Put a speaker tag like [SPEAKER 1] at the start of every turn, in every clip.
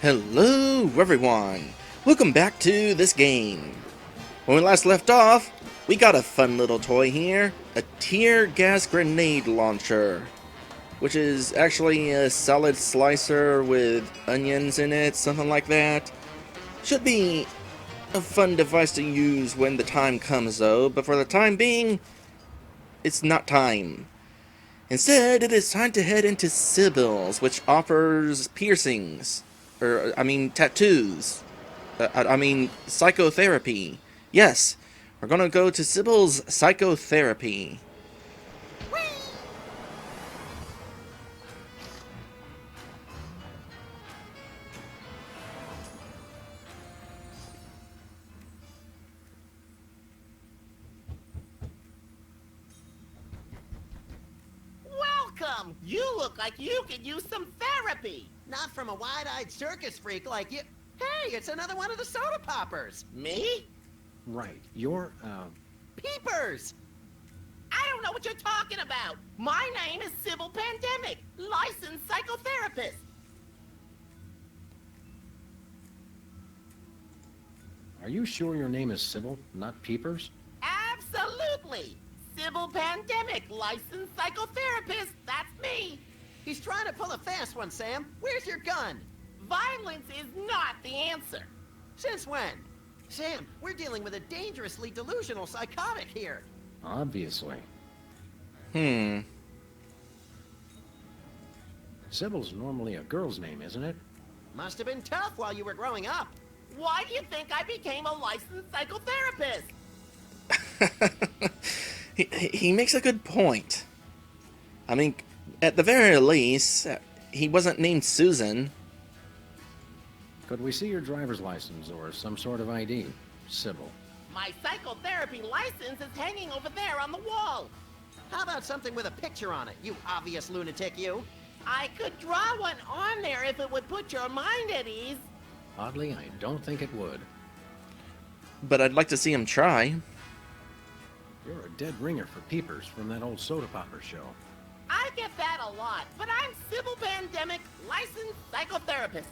[SPEAKER 1] Hello everyone! Welcome back to this game. When we last left off, we got a fun little toy here, a tear gas grenade launcher, which is actually a solid slicer with onions in it, something like that. Should be a fun device to use when the time comes though, but for the time being, it's not time. Instead, it is time to head into Sybils, which offers piercings. Tattoos. Psychotherapy. Yes, we're gonna go to Sybil's psychotherapy.
[SPEAKER 2] Welcome! You look like you could use some therapy.
[SPEAKER 3] Not from a wide-eyed circus freak like you. Hey, it's another one of the soda poppers.
[SPEAKER 2] Me?
[SPEAKER 4] Right. You're,
[SPEAKER 3] Peepers!
[SPEAKER 2] I don't know what you're talking about. My name is Sybil Pandemic, licensed psychotherapist.
[SPEAKER 4] Are you sure your name is Sybil, not Peepers?
[SPEAKER 2] Absolutely. Sybil Pandemic, licensed psychotherapist. That's me.
[SPEAKER 3] He's trying to pull a fast one, Sam. Where's your gun?
[SPEAKER 2] Violence is not the answer.
[SPEAKER 3] Since when? Sam, we're dealing with a dangerously delusional psychotic here.
[SPEAKER 4] Obviously. Sybil's normally a girl's name, isn't it?
[SPEAKER 3] Must have been tough while you were growing up.
[SPEAKER 2] Why do you think I became a licensed psychotherapist?
[SPEAKER 1] He makes a good point. I mean, at the very least, he wasn't named Susan.
[SPEAKER 4] Could we see your driver's license or some sort of ID, Sybil?
[SPEAKER 2] My psychotherapy license is hanging over there on the wall.
[SPEAKER 3] How about something with a picture on it, you obvious lunatic, you?
[SPEAKER 2] I could draw one on there if it would put your mind at ease.
[SPEAKER 4] Oddly, I don't think it would.
[SPEAKER 1] But I'd like to see him try.
[SPEAKER 4] You're a dead ringer for Peepers from that old soda popper show.
[SPEAKER 2] I get that a lot, but I'm Sybil Pandemic, licensed psychotherapist.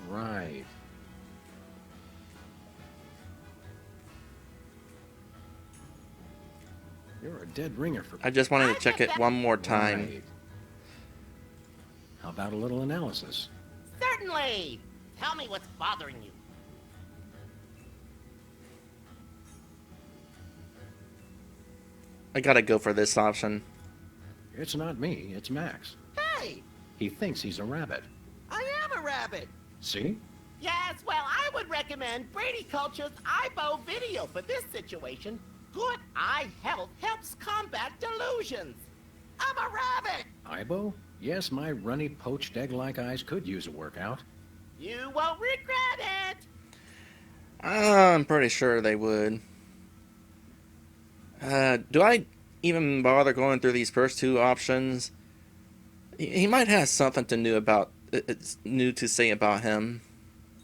[SPEAKER 4] Right. You're a dead ringer for
[SPEAKER 1] I just wanted to check it one more time.
[SPEAKER 4] Right. How about a little analysis?
[SPEAKER 2] Certainly. Tell me what's bothering you.
[SPEAKER 1] I gotta go for this option.
[SPEAKER 4] It's not me, it's Max.
[SPEAKER 3] Hey,
[SPEAKER 4] He thinks he's a rabbit.
[SPEAKER 3] I am a rabbit.
[SPEAKER 4] See?
[SPEAKER 2] Yes, well, I would recommend Brady Culture's EyeBow video for this situation. Good eye health helps combat delusions.
[SPEAKER 3] I'm a rabbit.
[SPEAKER 4] Ibo? Yes, my runny, poached egg-like eyes could use a workout.
[SPEAKER 2] You won't regret it.
[SPEAKER 1] I'm pretty sure they would. Do I even bother going through these first two options? He might have something to new to say about him.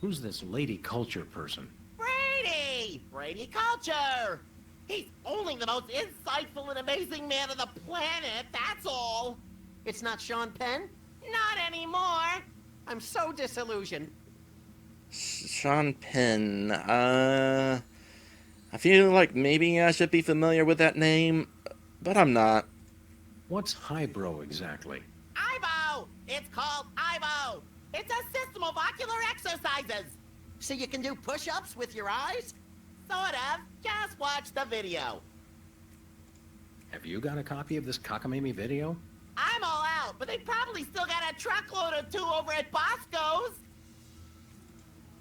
[SPEAKER 4] Who's this lady culture person?
[SPEAKER 2] Brady! Brady Culture! He's only the most insightful and amazing man on the planet, that's all.
[SPEAKER 3] It's not Sean Penn?
[SPEAKER 2] Not anymore.
[SPEAKER 3] I'm so disillusioned.
[SPEAKER 1] Sean Penn. I feel like maybe I should be familiar with that name, but I'm not.
[SPEAKER 4] What's highbrow exactly?
[SPEAKER 2] EyeBow! It's called EyeBow! It's a system of ocular exercises!
[SPEAKER 3] So you can do push-ups with your eyes?
[SPEAKER 2] Sort of. Just watch the video.
[SPEAKER 4] Have you got a copy of this cockamamie video?
[SPEAKER 2] I'm all out, but they probably still got a truckload or two over at Bosco's.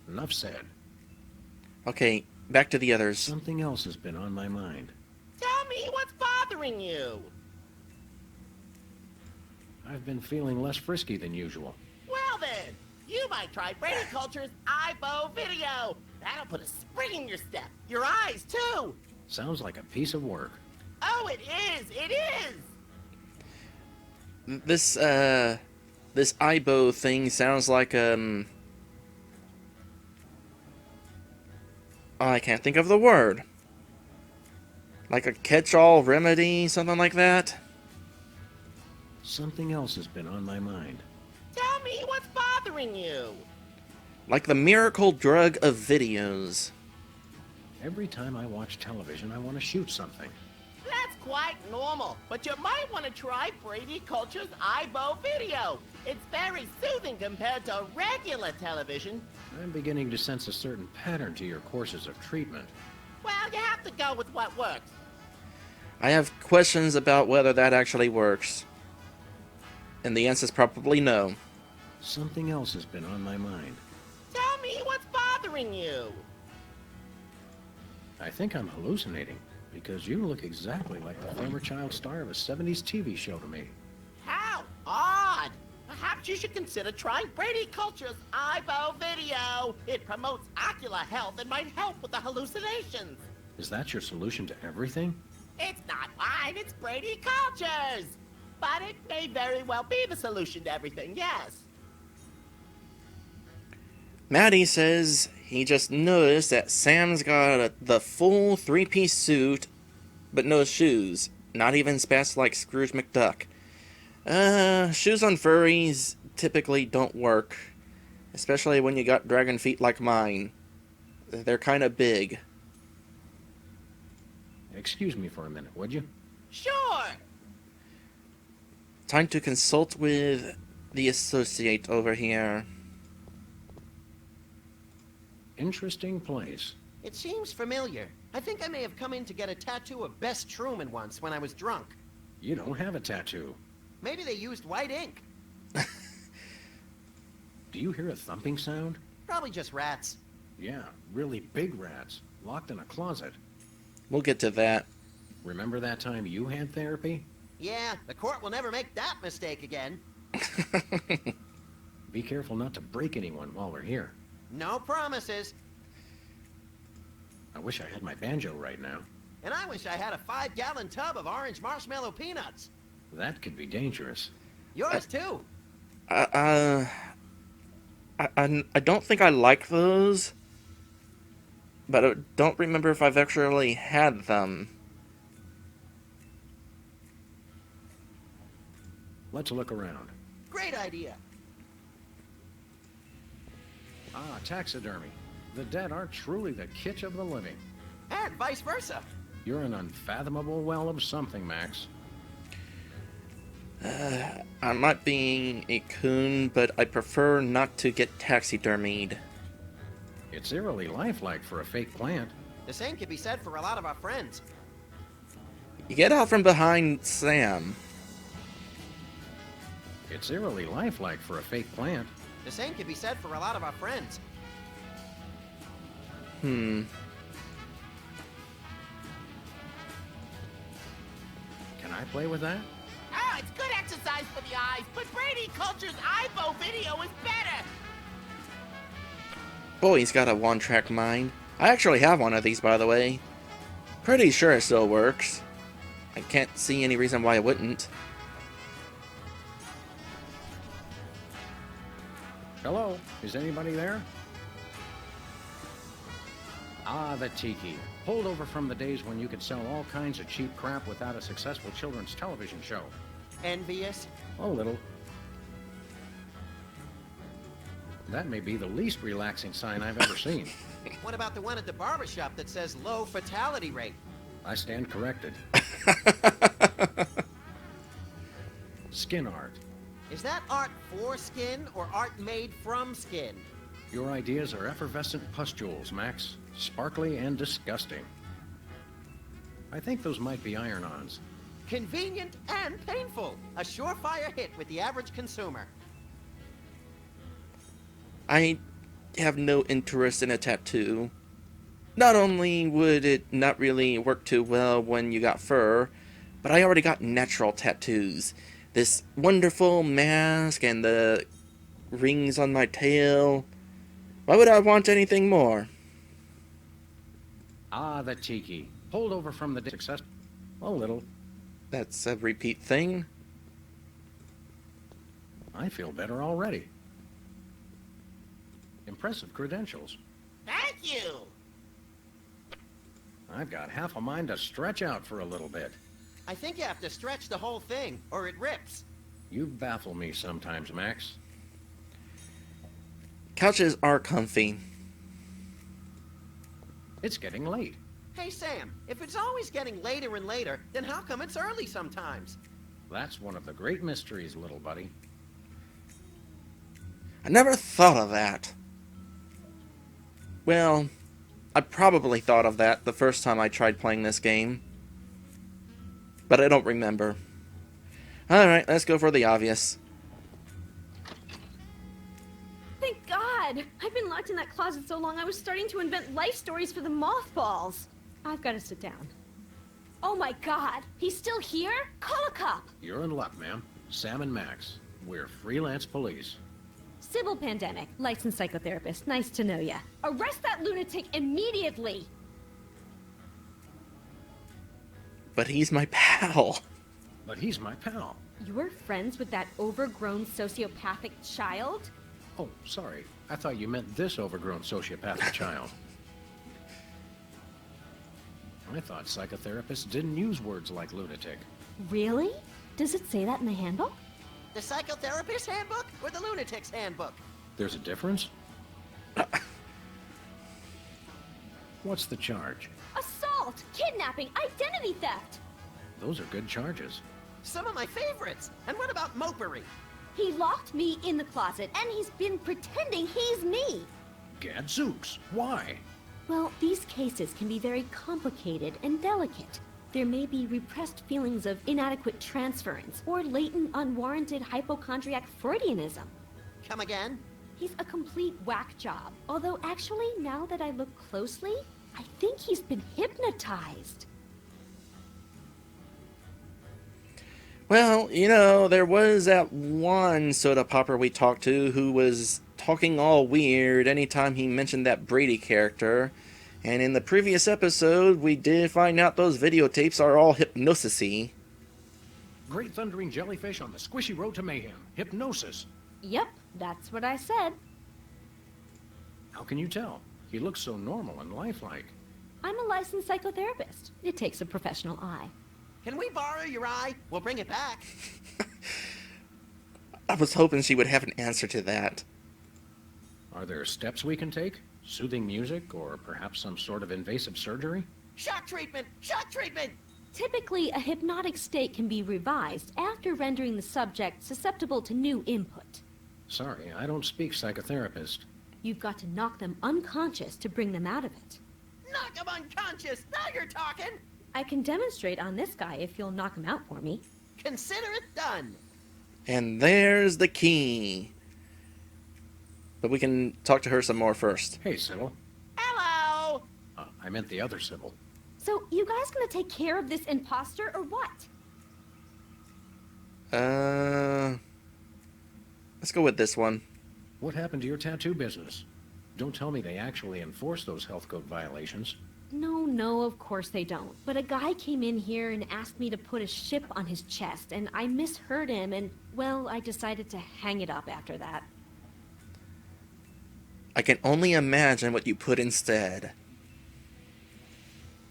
[SPEAKER 4] Enough said.
[SPEAKER 1] Okay, back to the others.
[SPEAKER 4] Something else has been on my mind.
[SPEAKER 2] Tell me what's bothering you.
[SPEAKER 4] I've been feeling less frisky than usual.
[SPEAKER 2] Well then, you might try Brady Culture's EyeBow video. That'll put a spring in your step. Your eyes, too.
[SPEAKER 4] Sounds like a piece of work.
[SPEAKER 2] Oh, it is. It is.
[SPEAKER 1] This Ibo thing sounds like, oh, I can't think of the word. Like a catch-all remedy, something like that?
[SPEAKER 4] Something else has been on my mind.
[SPEAKER 2] Tell me what's bothering you.
[SPEAKER 1] Like the miracle drug of videos.
[SPEAKER 4] Every time I watch television, I want to shoot something.
[SPEAKER 2] That's quite normal, but you might want to try Brady Culture's iBow video. It's very soothing compared to regular television.
[SPEAKER 4] I'm beginning to sense a certain pattern to your courses of treatment.
[SPEAKER 2] Well, you have to go with what works.
[SPEAKER 1] I have questions about whether that actually works. And the answer is probably no.
[SPEAKER 4] Something else has been on my mind.
[SPEAKER 2] Tell me what's bothering you.
[SPEAKER 4] I think I'm hallucinating, because you look exactly like the former child star of a 70s TV show to me.
[SPEAKER 2] How odd. Perhaps you should consider trying Brady Culture's iBow video. It promotes ocular health and might help with the hallucinations.
[SPEAKER 4] Is that your solution to everything?
[SPEAKER 2] It's not mine, it's Brady Culture's. But it may very well be the solution to everything, yes.
[SPEAKER 1] Maddie says he just noticed that Sam's got the full three-piece suit, but no shoes. Not even spats like Scrooge McDuck. Shoes on furries typically don't work. Especially when you got dragon feet like mine. They're kind of big.
[SPEAKER 4] Excuse me for a minute, would you?
[SPEAKER 2] Sure.
[SPEAKER 1] Time to consult with the associate over here.
[SPEAKER 4] Interesting place.
[SPEAKER 3] It seems familiar. I think I may have come in to get a tattoo of Bess Truman once when I was drunk.
[SPEAKER 4] You don't have a tattoo.
[SPEAKER 3] Maybe they used white ink.
[SPEAKER 4] Do you hear a thumping sound?
[SPEAKER 3] Probably just rats.
[SPEAKER 4] Yeah, really big rats, locked in a closet.
[SPEAKER 1] We'll get to that.
[SPEAKER 4] Remember that time you had therapy?
[SPEAKER 3] Yeah, the court will never make that mistake again.
[SPEAKER 4] Be careful not to break anyone while we're here.
[SPEAKER 3] No promises.
[SPEAKER 4] I wish I had my banjo right now.
[SPEAKER 3] And I wish I had a 5-gallon tub of orange marshmallow peanuts.
[SPEAKER 4] That could be dangerous.
[SPEAKER 3] Yours too.
[SPEAKER 1] I don't think I like those. But I don't remember if I've actually had them.
[SPEAKER 4] Let's look around.
[SPEAKER 3] Great idea.
[SPEAKER 4] Ah, taxidermy. The dead are truly the kitsch of the living.
[SPEAKER 3] And vice versa.
[SPEAKER 4] You're an unfathomable well of something, Max.
[SPEAKER 1] I'm not being a coon, but I prefer not to get taxidermied.
[SPEAKER 4] It's eerily lifelike for a fake plant.
[SPEAKER 3] The same could be said for a lot of our friends.
[SPEAKER 1] You get out from behind Sam.
[SPEAKER 4] It's eerily lifelike for a fake plant.
[SPEAKER 3] The same could be said for a lot of our friends.
[SPEAKER 1] Hmm.
[SPEAKER 4] Can I play with that?
[SPEAKER 2] Oh, it's good exercise for the eyes, but Brady Culture's iBow video is better.
[SPEAKER 1] Boy, he's got a one-track mind. I actually have one of these, by the way. Pretty sure it still works. I can't see any reason why it wouldn't.
[SPEAKER 4] Hello? Is anybody there? Ah, the tiki. Holdover from the days when you could sell all kinds of cheap crap without a successful children's television show.
[SPEAKER 3] Envious?
[SPEAKER 4] A little. That may be the least relaxing sign I've ever seen.
[SPEAKER 3] What about the one at the barbershop that says low fatality rate?
[SPEAKER 4] I stand corrected. Skin art.
[SPEAKER 3] Is that art for skin or art made from skin?
[SPEAKER 4] Your ideas are effervescent pustules, Max. Sparkly and disgusting. I think those might be iron-ons.
[SPEAKER 3] Convenient and painful. A surefire hit with the average consumer.
[SPEAKER 1] I have no interest in a tattoo. Not only would it not really work too well when you got fur, but I already got natural tattoos. This wonderful mask and the rings on my tail. Why would I want anything more?
[SPEAKER 4] Ah, the tiki. Holdover from the success. A little.
[SPEAKER 1] That's a repeat thing.
[SPEAKER 4] I feel better already. Impressive credentials.
[SPEAKER 2] Thank you.
[SPEAKER 4] I've got half a mind to stretch out for a little bit.
[SPEAKER 3] I think you have to stretch the whole thing, or it rips.
[SPEAKER 4] You baffle me sometimes, Max.
[SPEAKER 1] Couches are comfy.
[SPEAKER 4] It's getting late.
[SPEAKER 3] Hey, Sam, if it's always getting later and later, then how come it's early sometimes?
[SPEAKER 4] That's one of the great mysteries, little buddy.
[SPEAKER 1] I never thought of that. Well, I probably thought of that the first time I tried playing this game. But I don't remember. Alright, let's go for the obvious.
[SPEAKER 5] Thank God! I've been locked in that closet so long I was starting to invent life stories for the mothballs. I've got to sit down. Oh my God! He's still here? Call a cop!
[SPEAKER 4] You're in luck, ma'am. Sam and Max. We're freelance police.
[SPEAKER 5] Sybil Pandemic, licensed psychotherapist. Nice to know ya. Arrest that lunatic immediately!
[SPEAKER 1] But he's my pal.
[SPEAKER 4] But he's my pal.
[SPEAKER 5] You're friends with that overgrown sociopathic child?
[SPEAKER 4] Oh, sorry. I thought you meant this overgrown sociopathic child. I thought psychotherapists didn't use words like lunatic.
[SPEAKER 5] Really? Does it say that in the handbook?
[SPEAKER 3] The psychotherapist handbook or the lunatic's handbook?
[SPEAKER 4] There's a difference? What's the charge?
[SPEAKER 5] Assault! Kidnapping! Identity theft!
[SPEAKER 4] Those are good charges.
[SPEAKER 3] Some of my favorites. And what about mopery?
[SPEAKER 5] He locked me in the closet, and he's been pretending he's me!
[SPEAKER 4] Gadzooks! Why?
[SPEAKER 5] Well, these cases can be very complicated and delicate. There may be repressed feelings of inadequate transference or latent unwarranted hypochondriac Freudianism.
[SPEAKER 3] Come again?
[SPEAKER 5] He's a complete whack job. Although actually, now that I look closely, I think he's been hypnotized.
[SPEAKER 1] Well, you know, there was that one soda popper we talked to who was talking all weird anytime he mentioned that Brady character. And in the previous episode, we did find out those videotapes are all hypnosis-y.
[SPEAKER 4] Great thundering jellyfish on the squishy road to mayhem. Hypnosis.
[SPEAKER 5] Yep, that's what I said.
[SPEAKER 4] How can you tell? He looks so normal and lifelike.
[SPEAKER 5] I'm a licensed psychotherapist. It takes a professional eye.
[SPEAKER 3] Can we borrow your eye? We'll bring it back.
[SPEAKER 1] I was hoping she would have an answer to that.
[SPEAKER 4] Are there steps we can take? Soothing music, or perhaps some sort of invasive surgery?
[SPEAKER 3] Shock treatment! Shock treatment!
[SPEAKER 5] Typically, a hypnotic state can be revised after rendering the subject susceptible to new input.
[SPEAKER 4] Sorry, I don't speak psychotherapist.
[SPEAKER 5] You've got to knock them unconscious to bring them out of it.
[SPEAKER 3] Knock him unconscious! Now you're talking!
[SPEAKER 5] I can demonstrate on this guy if you'll knock him out for me.
[SPEAKER 3] Consider it done.
[SPEAKER 1] And there's the key. But we can talk to her some more first.
[SPEAKER 4] Hey, Sybil.
[SPEAKER 3] Hello!
[SPEAKER 4] I meant the other Sybil.
[SPEAKER 5] So, you guys gonna take care of this imposter or what?
[SPEAKER 1] Let's go with this one.
[SPEAKER 4] What happened to your tattoo business? Don't tell me they actually enforce those health code violations.
[SPEAKER 5] No, of course they don't. But a guy came in here and asked me to put a ship on his chest, and I misheard him, and, well, I decided to hang it up after that.
[SPEAKER 1] I can only imagine what you put instead.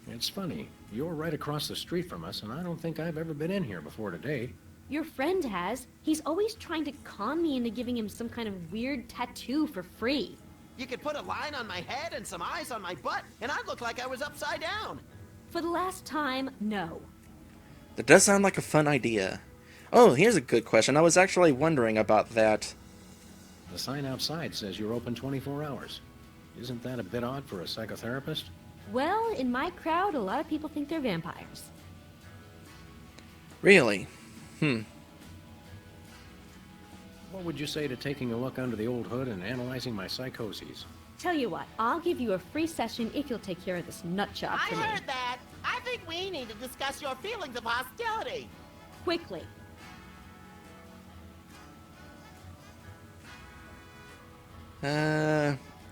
[SPEAKER 4] It's funny. You're right across the street from us, and I don't think I've ever been in here before today.
[SPEAKER 5] Your friend has. He's always trying to con me into giving him some kind of weird tattoo for free.
[SPEAKER 3] You could put a line on my head and some eyes on my butt, and I'd look like I was upside down.
[SPEAKER 5] For the last time, no.
[SPEAKER 1] That does sound like a fun idea. Oh, here's a good question. I was actually wondering about that.
[SPEAKER 4] The sign outside says you're open 24 hours. Isn't that a bit odd for a psychotherapist?
[SPEAKER 5] Well, in my crowd, a lot of people think they're vampires.
[SPEAKER 1] Really?
[SPEAKER 4] What would you say to taking a look under the old hood and analyzing my psychoses?
[SPEAKER 5] Tell you what, I'll give you a free session if you'll take care of this nut job
[SPEAKER 2] I
[SPEAKER 5] for me.
[SPEAKER 2] heard that. I think we need to discuss your feelings of hostility.
[SPEAKER 5] Quickly.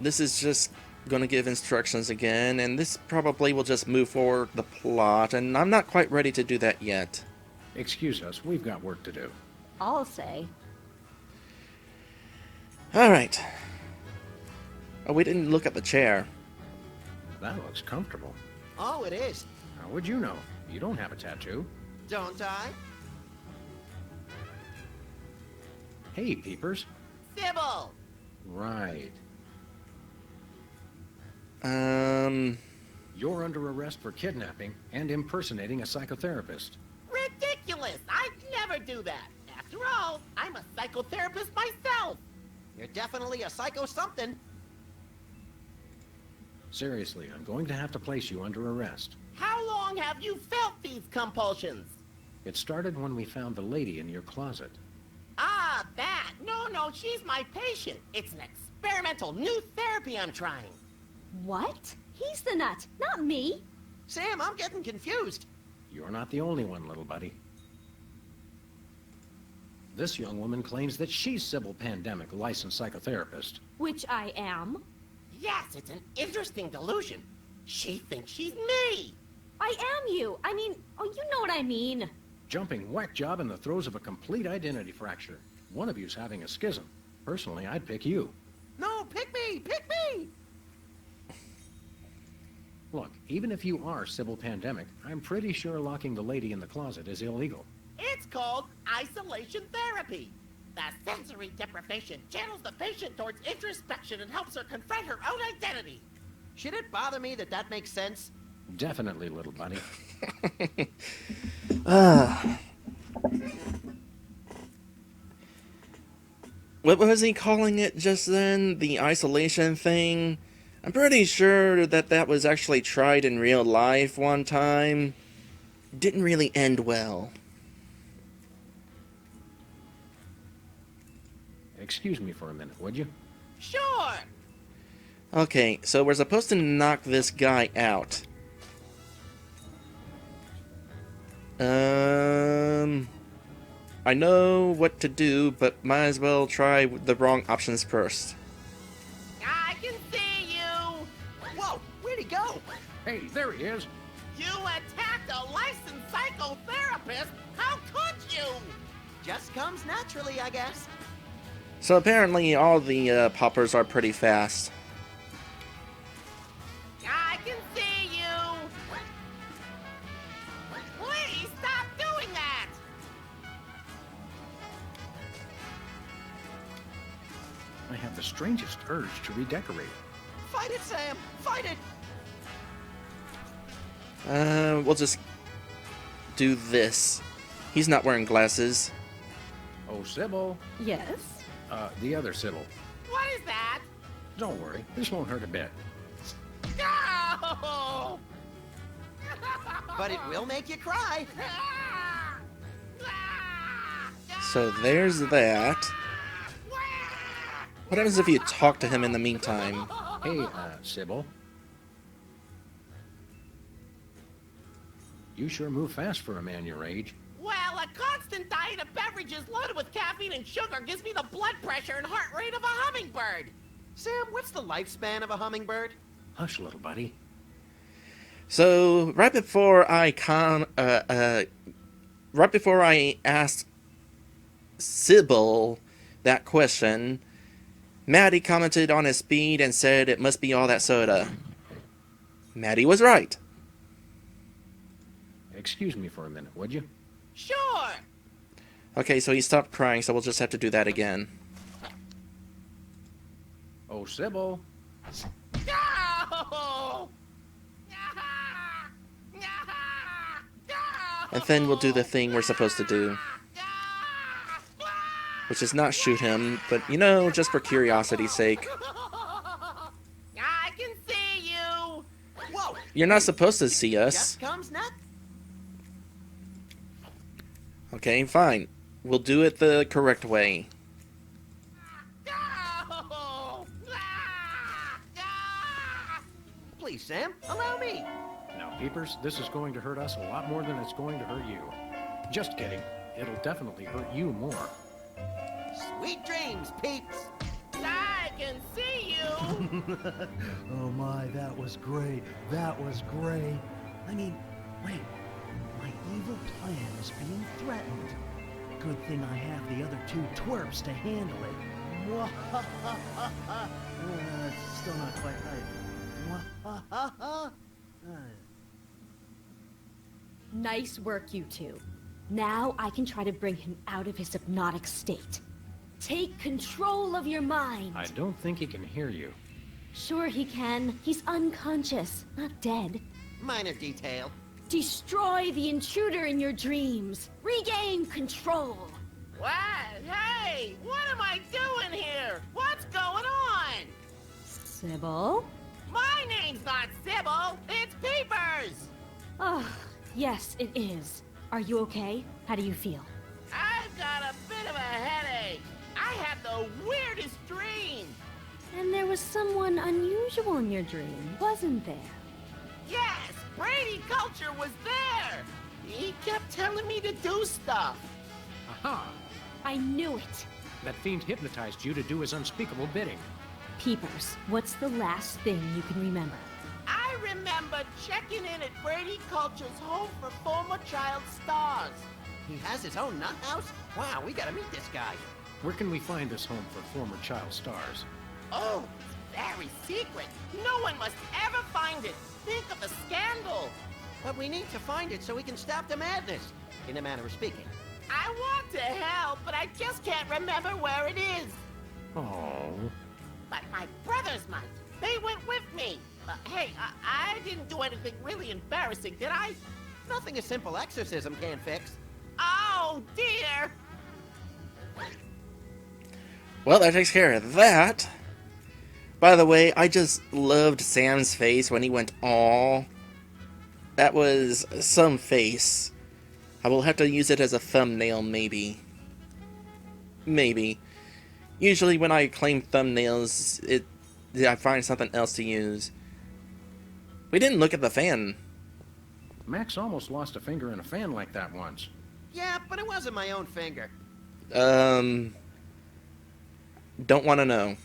[SPEAKER 1] This is just gonna give instructions again, and this probably will just move forward the plot, and I'm not quite ready to do that yet.
[SPEAKER 4] Excuse us, we've got work to do.
[SPEAKER 5] I'll say.
[SPEAKER 1] Alright. Oh, we didn't look at the chair.
[SPEAKER 4] That looks comfortable.
[SPEAKER 3] Oh, it is.
[SPEAKER 4] How would you know? You don't have a tattoo.
[SPEAKER 3] Don't I?
[SPEAKER 4] Hey, peepers.
[SPEAKER 2] Sybil!
[SPEAKER 4] Right. You're under arrest for kidnapping and impersonating a psychotherapist.
[SPEAKER 2] Ridiculous! I'd never do that. After all, I'm a psychotherapist myself.
[SPEAKER 3] You're definitely a psycho something.
[SPEAKER 4] Seriously, I'm going to have to place you under arrest.
[SPEAKER 2] How long have you felt these compulsions?
[SPEAKER 4] It started when we found the lady in your closet.
[SPEAKER 2] Ah, that. No, she's my patient. It's an experimental new therapy I'm trying.
[SPEAKER 5] What? He's the nut, not me.
[SPEAKER 3] Sam, I'm getting confused.
[SPEAKER 4] You're not the only one, little buddy. This young woman claims that she's Sybil Pandemic, licensed psychotherapist.
[SPEAKER 5] Which I am.
[SPEAKER 2] Yes, it's an interesting delusion. She thinks she's me.
[SPEAKER 5] I am you. I mean, oh, you know what I mean.
[SPEAKER 4] Jumping whack job in the throes of a complete identity fracture. One of you's having a schism. Personally, I'd pick you.
[SPEAKER 3] No, pick me! Pick me!
[SPEAKER 4] Look, even if you are Sybil Pandemic, I'm pretty sure locking the lady in the closet is illegal.
[SPEAKER 2] It's called isolation therapy. The sensory deprivation channels the patient towards introspection and helps her confront her own identity.
[SPEAKER 3] Should it bother me that that makes sense?
[SPEAKER 4] Definitely, little buddy.
[SPEAKER 1] What was he calling it just then? The isolation thing? I'm pretty sure that was actually tried in real life one time. Didn't really end well.
[SPEAKER 4] Excuse me for a minute, would you?
[SPEAKER 2] Sure.
[SPEAKER 1] Okay, so we're supposed to knock this guy out. I know what to do, but might as well try the wrong options first.
[SPEAKER 2] I can see you.
[SPEAKER 3] Whoa, where'd he go?
[SPEAKER 4] Hey, there he is.
[SPEAKER 2] You attacked a licensed psychotherapist. How could you?
[SPEAKER 3] Just comes naturally, I guess.
[SPEAKER 1] So apparently all the poppers are pretty fast.
[SPEAKER 2] I can see you. Please stop doing that.
[SPEAKER 4] I have the strangest urge to redecorate.
[SPEAKER 3] Fight it, Sam! Fight it!
[SPEAKER 1] We'll just do this. He's not wearing glasses.
[SPEAKER 4] Oh, Sybil.
[SPEAKER 5] Yes?
[SPEAKER 4] The other Sybil.
[SPEAKER 2] What is that?
[SPEAKER 4] Don't worry, this won't hurt a bit.
[SPEAKER 2] No!
[SPEAKER 3] But it will make you cry.
[SPEAKER 1] So there's that. What happens if you talk to him in the meantime?
[SPEAKER 4] Hey, Sybil. You sure move fast for a man your age.
[SPEAKER 2] Well, a constant diet of beverages loaded with caffeine and sugar gives me the blood pressure and heart rate of a hummingbird.
[SPEAKER 3] Sam, what's the lifespan of a hummingbird?
[SPEAKER 4] Hush, little buddy.
[SPEAKER 1] So right before I asked Sybil that question, Maddie commented on his speed and said it must be all that soda. Maddie was right.
[SPEAKER 4] Excuse me for a minute, would you?
[SPEAKER 2] Sure.
[SPEAKER 1] Okay, so he stopped crying, so we'll just have to do that again.
[SPEAKER 4] Oh, Sybil.
[SPEAKER 2] No!
[SPEAKER 1] And then we'll do the thing we're supposed to do, which is not shoot him, but, you know, just for curiosity's sake.
[SPEAKER 2] I can see you.
[SPEAKER 3] Whoa!
[SPEAKER 1] You're not supposed to see us.
[SPEAKER 3] Just comes nat.
[SPEAKER 1] Okay, fine. We'll do it the correct way.
[SPEAKER 3] Please, Sam, allow me.
[SPEAKER 4] Now, Peepers, this is going to hurt us a lot more than it's going to hurt you. Just kidding. It'll definitely hurt you more.
[SPEAKER 3] Sweet dreams, peeps.
[SPEAKER 2] I can see you.
[SPEAKER 6] Oh my, that was great. That was great. I mean, wait. My evil plan is being threatened. Good thing I have the other two twerps to handle it. It's still not quite right.
[SPEAKER 5] Nice work, you two. Now I can try to bring him out of his hypnotic state. Take control of your mind.
[SPEAKER 4] I don't think he can hear you.
[SPEAKER 5] Sure he can. He's unconscious, not dead.
[SPEAKER 3] Minor detail.
[SPEAKER 5] Destroy the intruder in your dreams. Regain control.
[SPEAKER 2] What? Hey, what am I doing here? What's going on?
[SPEAKER 5] Sybil?
[SPEAKER 2] My name's not Sybil, it's Peepers!
[SPEAKER 5] Oh, yes, it is. Are you okay? How do you feel?
[SPEAKER 2] I've got a bit of a headache. I had the weirdest dream.
[SPEAKER 5] And there was someone unusual in your dream, wasn't there?
[SPEAKER 2] Yes, Brady Culture was there. He kept telling me to do stuff.
[SPEAKER 4] Aha!
[SPEAKER 5] I knew it.
[SPEAKER 4] That fiend hypnotized you to do his unspeakable bidding.
[SPEAKER 5] Peepers, what's the last thing you can remember?
[SPEAKER 2] I remember checking in at Brady Culture's home for former child stars.
[SPEAKER 3] He has his own nut house? Wow, we gotta meet this guy.
[SPEAKER 4] Where can we find this home for former child stars?
[SPEAKER 2] Oh, it's very secret. No one must ever find it. Think of the scandal.
[SPEAKER 3] But we need to find it so we can stop the madness, in a manner of speaking.
[SPEAKER 2] I want to help, but I just can't remember where it is.
[SPEAKER 4] Oh.
[SPEAKER 2] But my brothers might. They went with me. Hey, I didn't do anything really embarrassing, did I?
[SPEAKER 3] Nothing a simple exorcism can't fix.
[SPEAKER 2] Oh, dear.
[SPEAKER 1] Well, that takes care of that. By the way, I just loved Sam's face when he went, "Aw." That was some face. I will have to use it as a thumbnail, maybe. Maybe. Usually when I claim thumbnails, I find something else to use. We didn't look at the fan.
[SPEAKER 4] Max almost lost a finger in a fan like that once.
[SPEAKER 3] Yeah, but it wasn't my own finger.
[SPEAKER 1] Don't want to know.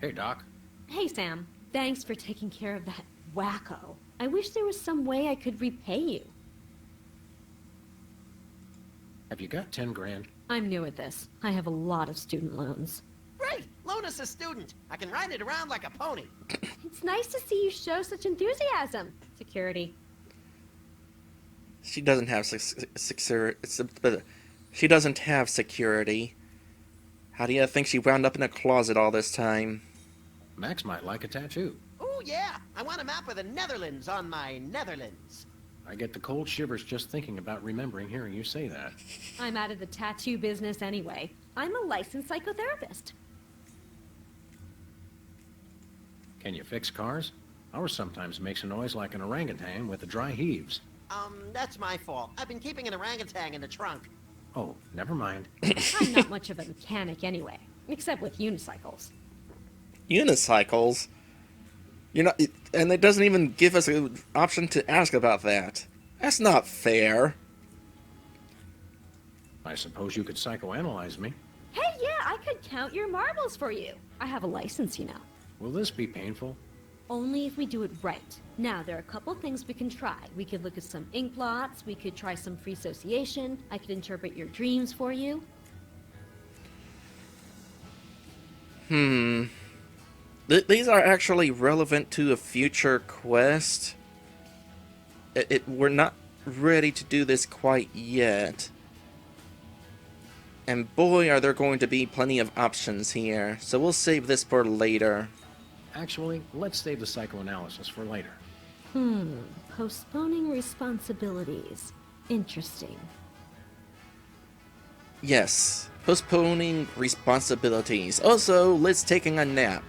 [SPEAKER 4] Hey, Doc.
[SPEAKER 5] Hey, Sam. Thanks for taking care of that wacko. I wish there was some way I could repay you.
[SPEAKER 4] Have you got 10 grand?
[SPEAKER 5] I'm new at this. I have a lot of student loans.
[SPEAKER 3] Great! Loan us a student. I can ride it around like a pony.
[SPEAKER 5] It's nice to see you show such enthusiasm. Security.
[SPEAKER 1] She doesn't have She doesn't have security. How do you think she wound up in a closet all this time?
[SPEAKER 4] Max might like a tattoo.
[SPEAKER 3] Ooh, yeah! I want a map of the Netherlands on my Netherlands.
[SPEAKER 4] I get the cold shivers just thinking about remembering hearing you say that.
[SPEAKER 5] I'm out of the tattoo business anyway. I'm a licensed psychotherapist.
[SPEAKER 4] Can you fix cars? Ours sometimes makes a noise like an orangutan with the dry heaves.
[SPEAKER 3] That's my fault. I've been keeping an orangutan in the trunk.
[SPEAKER 4] Oh, never mind.
[SPEAKER 5] I'm not much of a mechanic anyway, except with unicycles.
[SPEAKER 1] Unicycles? You're not, and it doesn't even give us an option to ask about that. That's not fair.
[SPEAKER 4] I suppose you could psychoanalyze me.
[SPEAKER 5] Hey, yeah, I could count your marbles for you. I have a license, you know.
[SPEAKER 4] Will this be painful?
[SPEAKER 5] Only if we do it right. Now, there are a couple things we can try. We could look at some ink blots, we could try some free association, I could interpret your dreams for you.
[SPEAKER 1] These are actually relevant to a future quest. We're not ready to do this quite yet. And boy, are there going to be plenty of options here. So we'll save this for later.
[SPEAKER 4] Actually, let's save the psychoanalysis for later.
[SPEAKER 5] Postponing responsibilities. Interesting.
[SPEAKER 1] Yes, postponing responsibilities. Also, let's taking a nap.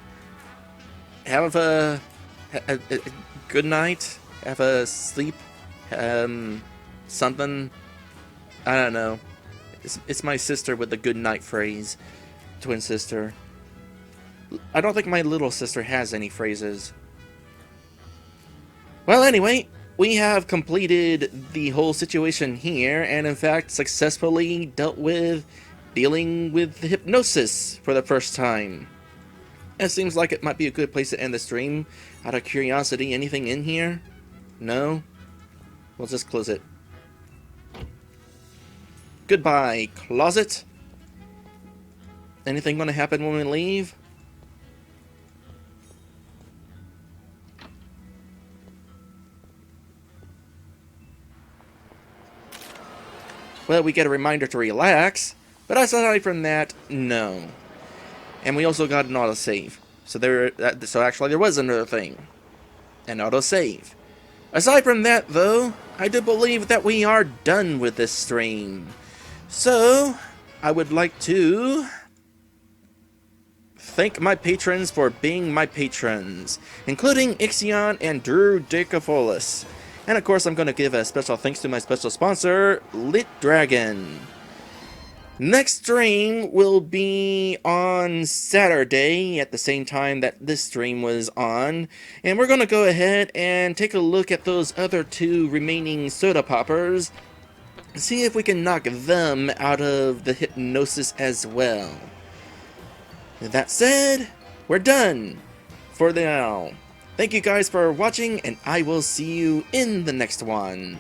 [SPEAKER 1] Have a good night. Have a sleep. Something. I don't know. It's my sister with the good night phrase. Twin sister. I don't think my little sister has any phrases. Well, anyway, we have completed the whole situation here, and in fact successfully dealing with hypnosis for the first time. It seems like it might be a good place to end the stream. Out of curiosity, anything in here? No? We'll just close it. Goodbye, closet. Anything gonna happen when we leave? Well, we get a reminder to relax, but aside from that, no. And we also got an autosave. So actually there was another thing. An autosave. Aside from that, though, I do believe that we are done with this stream. So, I would like to thank my patrons for being my patrons, including Ixion and Drew Decafolis. And of course, I'm going to give a special thanks to my special sponsor, Lit Dragon. Next stream will be on Saturday at the same time that this stream was on, and we're going to go ahead and take a look at those other 2 remaining soda poppers, see if we can knock them out of the hypnosis as well. That said, we're done for now. Thank you guys for watching, and I will see you in the next one.